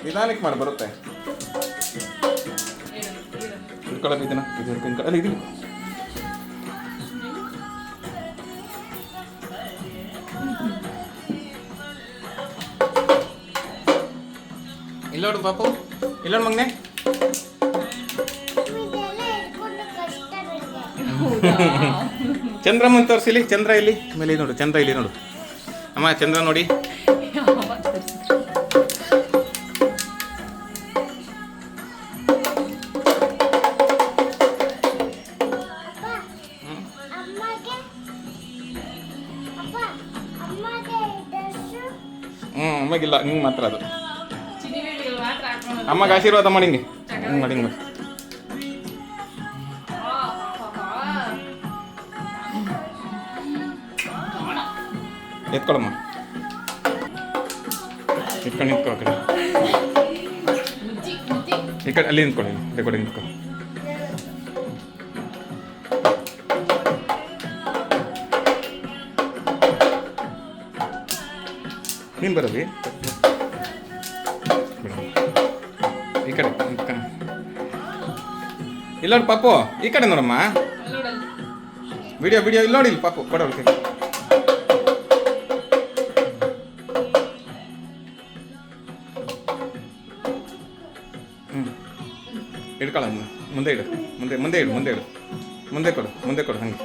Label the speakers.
Speaker 1: ನಿಧಾನಕ್ಕೆ ಮಾಡಿ ಬರುತ್ತೆ. ಇಟ್ಕೊಳ್ಳೋದು ಇದನ್ನ ಇದು ಅಲ್ಲ ಇದು ಇಲ್ಲೋಡು ಪಾಪು, ಇಲ್ಲೋಡು ಮಗನೆ. ಚಂದ್ರಮ್ಮನ ತೋರಿಸಿಲಿ. ಚಂದ್ರ ಇಲ್ಲಿ ಆಮೇಲೆ ನೋಡು, ಚಂದ್ರ ಇಲ್ಲಿ ನೋಡು ಅಮ್ಮ, ಚಂದ್ರ ನೋಡಿ. ಅಮ್ಮಗಿಲ್ಲ, ನಿಂಗೆ ಮಾತ್ರ ಅದು. ಅಮ್ಮಗೆ ಆಶೀರ್ವಾದ ಮಾಡಿ ಹಿಂಗೆ ಮಾಡಿ ಹಿಂಗೆ. ಎತ್ಕೊಳಮ್ಮ, ಇಟ್ಕೊಂಡು ನಿಂತ್ಕೊ ಆ ಕಡೆ. ಈ ಕಡೆ ಅಲ್ಲಿ ನಿಂತ್ಕೊಳ್ಳಿ, ರೆಕಾರ್ಡಿಂಗ್ ನಿಂತ್ಕೊ. ನೀನು ಬರೋದಿ ಈ ಕಡೆ ಇಲ್ಲ ನೋಡಿ ಪಾಪು, ಈ ಕಡೆ ನೋಡಮ್ಮ. ವಿಡಿಯೋ ಇಲ್ಲಿ ನೋಡಿ, ಇಲ್ಲಿ ಪಾಪು ಕೊಡೋಕೆ. ಇಡ್ಕೊಳ್ಳ, ಮುಂದೆ ಇಡು, ಮುಂದೆ ಇಡು, ಮುಂದೆ ಕೊಡು ಹಾಗೆ.